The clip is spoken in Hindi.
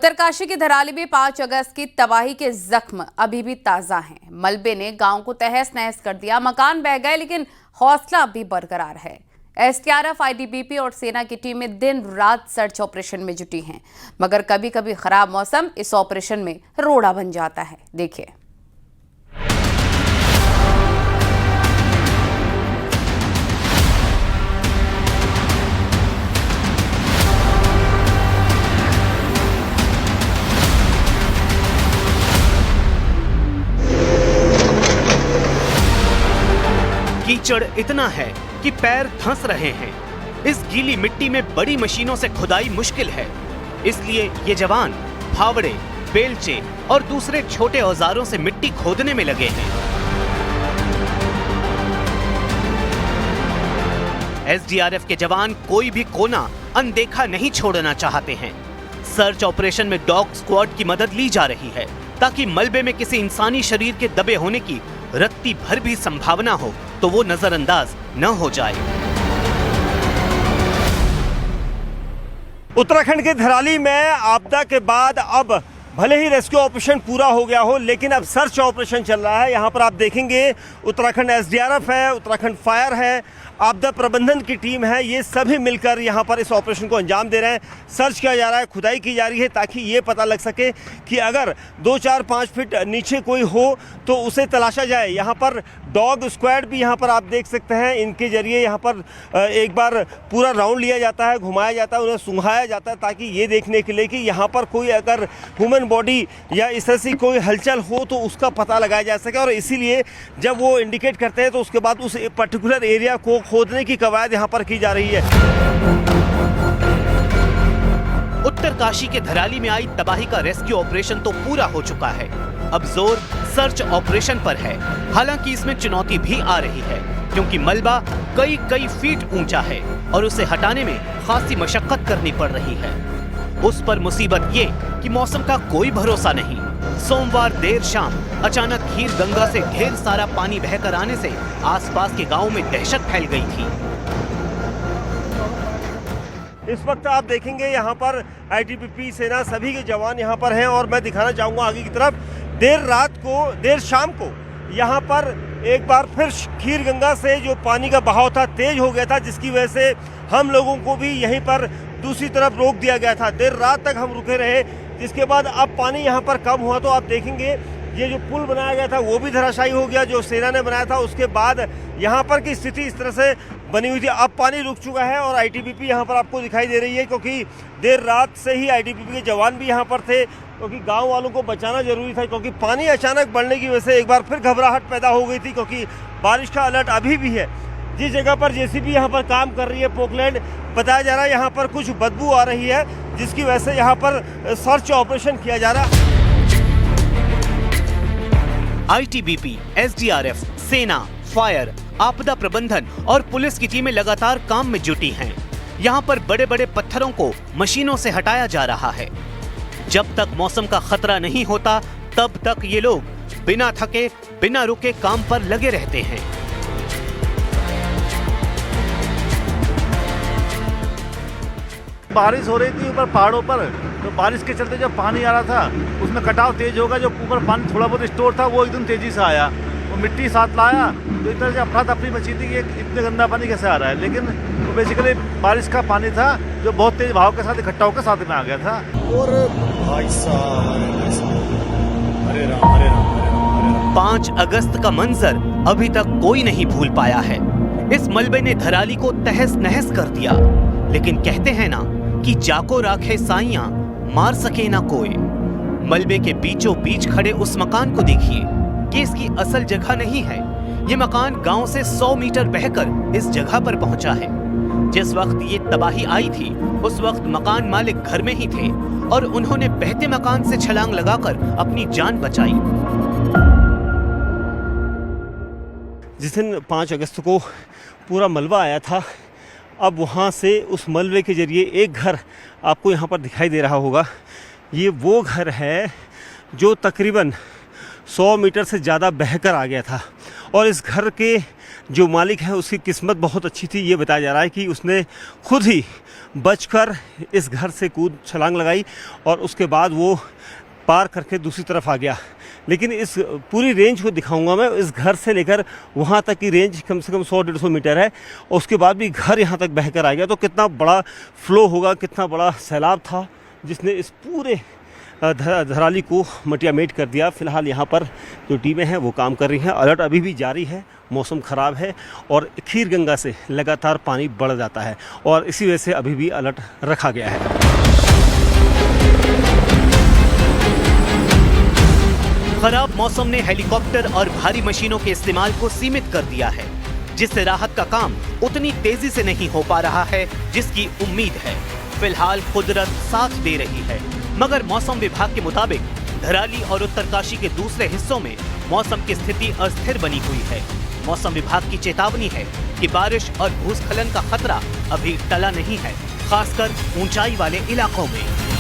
उत्तरकाशी की धराली में 5 अगस्त की तबाही के जख्म अभी भी ताजा हैं। मलबे ने गांव को तहस नहस कर दिया, मकान बह गए, लेकिन हौसला अभी बरकरार है। एसडीआरएफ, आईटीबीपी और सेना की टीमें दिन रात सर्च ऑपरेशन में जुटी हैं, मगर कभी कभी खराब मौसम इस ऑपरेशन में रोड़ा बन जाता है। देखिए। कीचड़ इतना है कि पैर धंस रहे हैं। इस गीली मिट्टी में बड़ी मशीनों से खुदाई मुश्किल है, इसलिए ये जवान फावड़े, बेलचे और दूसरे छोटे औजारों से मिट्टी खोदने में लगे हैं। एसडीआरएफ के जवान कोई भी कोना अनदेखा नहीं छोड़ना चाहते हैं। सर्च ऑपरेशन में डॉग स्क्वाड की मदद ली जा रही है, ताकि मलबे में किसी इंसानी शरीर के दबे होने की रत्ती भर भी संभावना हो तो वो नजरअंदाज न हो जाए। उत्तराखंड के धराली में आपदा के बाद अब भले ही रेस्क्यू ऑपरेशन पूरा हो गया हो, लेकिन अब सर्च ऑपरेशन चल रहा है। यहाँ पर आप देखेंगे उत्तराखंड एसडीआरएफ है, उत्तराखंड फायर है, आपदा प्रबंधन की टीम है, ये सभी मिलकर यहाँ पर इस ऑपरेशन को अंजाम दे रहे हैं। सर्च किया जा रहा है, खुदाई की जा रही है, ताकि ये पता लग सके कि अगर 2, 4, 5 फीट नीचे कोई हो तो उसे तलाशा जाए। यहाँ पर डॉग स्क्वाड भी यहाँ पर आप देख सकते हैं, इनके जरिए यहाँ पर एक बार पूरा राउंड लिया जाता है, घुमाया जाता है, उन्हें सुंघाया जाता है, ताकि ये देखने के लिए कि यहाँ पर कोई अगर ह्यूमन बॉडी या इस तरह से कोई हलचल हो तो उसका पता लगाया जा सके। और इसीलिए जब वो इंडिकेट करते हैं तो उसके बाद उस पर्टिकुलर एरिया को खोदने की कवायद यहाँ पर की जा रही है। उत्तरकाशी के धराली में आई तबाही का रेस्क्यू ऑपरेशन तो पूरा हो चुका है। अब जोर सर्च ऑपरेशन पर है। हालांकि इसमें चुनौती भी आ रही है, क्योंकि मलबा कई फीट ऊंचा है और उसे हटाने में खासी मशक्कत करनी पड़ रही है। उस पर मुसीबत ये कि मौसम का कोई भरोसा नहीं। सोमवार देर शाम अचानक खीर गंगा से ढेर सारा पानी बहकर आने से आसपास के गांव में दहशत फैल गई थी। इस वक्त आप देखेंगे यहाँ पर आईटीबीपी, सेना, सभी के जवान यहाँ पर हैं। और मैं दिखाना चाहूँगा आगे की तरफ, देर शाम को यहाँ पर एक बार फिर खीर गंगा से जो पानी का बहाव था तेज हो गया था, जिसकी वजह से हम लोगों को भी यहीं पर दूसरी तरफ रोक दिया गया था। देर रात तक हम रुके रहे, जिसके बाद अब पानी यहाँ पर कम हुआ तो आप देखेंगे ये जो पुल बनाया गया था वो भी धराशायी हो गया, जो सेना ने बनाया था। उसके बाद यहाँ पर की स्थिति इस तरह से बनी हुई थी। अब पानी रुक चुका है और आईटीबीपी यहाँ पर आपको दिखाई दे रही है, क्योंकि देर रात से ही आईटीबीपी के जवान भी यहाँ पर थे, क्योंकि गांव वालों को बचाना जरूरी था। क्योंकि पानी अचानक बढ़ने की वजह से एक बार फिर घबराहट पैदा हो गई थी, क्योंकि बारिश का अलर्ट अभी भी है। जिस जगह पर जेसीबी यहाँ पर काम कर रही है, पोकलैंड, बताया जा रहा है यहाँ पर कुछ बदबू आ रही है, जिसकी वजह से यहाँ पर सर्च ऑपरेशन किया जा रहा है। आईटीबीपी, एसडीआरएफ, सेना, फायर, आपदा प्रबंधन और पुलिस की टीमें लगातार काम में जुटी हैं। यहाँ पर बड़े बड़े पत्थरों को मशीनों से हटाया जा रहा है। जब तक मौसम का खतरा नहीं होता तब तक ये लोग बिना थके, बिना रुके काम पर लगे रहते हैं। बारिश हो रही थी ऊपर पहाड़ों पर, तो बारिश के चलते जब पानी आ रहा था उसमें कटाव तेज होगा। जो ऊपर पानी थोड़ा बहुत स्टोर था वो एकदम तेजी से आया, वो मिट्टी साथ लाया, तो इतना से अफरा तफरी मची थी कि इतने गंदा पानी कैसे आ रहा है। लेकिन वो बेसिकली बारिश का पानी था जो बहुत तेज बहाव के साथ इकट्ठा होकर साथ में आ गया था। और भाई साहब, हरे राम हरे राम हरे राम। 5 अगस्त का मंजर अभी तक कोई नहीं भूल पाया है। इस मलबे ने धराली को तहस नहस कर दिया, लेकिन कहते हैं ना कि जाको राखे साइयां, मार सके ना कोई। मलबे के बीचों बीच खड़े उस मकान को देखिए कि इसकी असल जगह नहीं है। ये मकान गांव से 100 मीटर बहकर इस जगह पर पहुंचा है। जिस वक्त ये तबाही आई थी उस वक्त मकान मालिक घर में ही थे और उन्होंने बहते मकान से छलांग लगाकर अपनी जान बचाई। जिस दिन 5 अगस्त को पूरा मलबा आया था, अब वहाँ से उस मलबे के जरिए एक घर आपको यहाँ पर दिखाई दे रहा होगा। ये वो घर है जो तकरीबन 100 मीटर से ज़्यादा बहकर आ गया था। और इस घर के जो मालिक है उसकी किस्मत बहुत अच्छी थी। ये बताया जा रहा है कि उसने खुद ही बचकर इस घर से कूद छलांग लगाई और उसके बाद वो पार करके दूसरी तरफ आ गया। लेकिन इस पूरी रेंज को दिखाऊंगा मैं। इस घर से लेकर वहाँ तक की रेंज कम से कम 100-150 मीटर है और उसके बाद भी घर यहाँ तक बहकर आ गया। तो कितना बड़ा फ्लो होगा, कितना बड़ा सैलाब था जिसने इस पूरे धराली को मटियामेट कर दिया। फिलहाल यहाँ पर जो टीमें हैं वो काम कर रही हैं। अलर्ट अभी भी जारी है, मौसम ख़राब है और खीर गंगा से लगातार पानी बढ़ जाता है और इसी वजह से अभी भी अलर्ट रखा गया है। खराब मौसम ने हेलीकॉप्टर और भारी मशीनों के इस्तेमाल को सीमित कर दिया है, जिससे राहत का काम उतनी तेजी से नहीं हो पा रहा है जिसकी उम्मीद है। फिलहाल कुदरत साथ दे रही है, मगर मौसम विभाग के मुताबिक धराली और उत्तरकाशी के दूसरे हिस्सों में मौसम की स्थिति अस्थिर बनी हुई है। मौसम विभाग की चेतावनी है कि बारिश और भूस्खलन का खतरा अभी टला नहीं है, खासकर ऊंचाई वाले इलाकों में।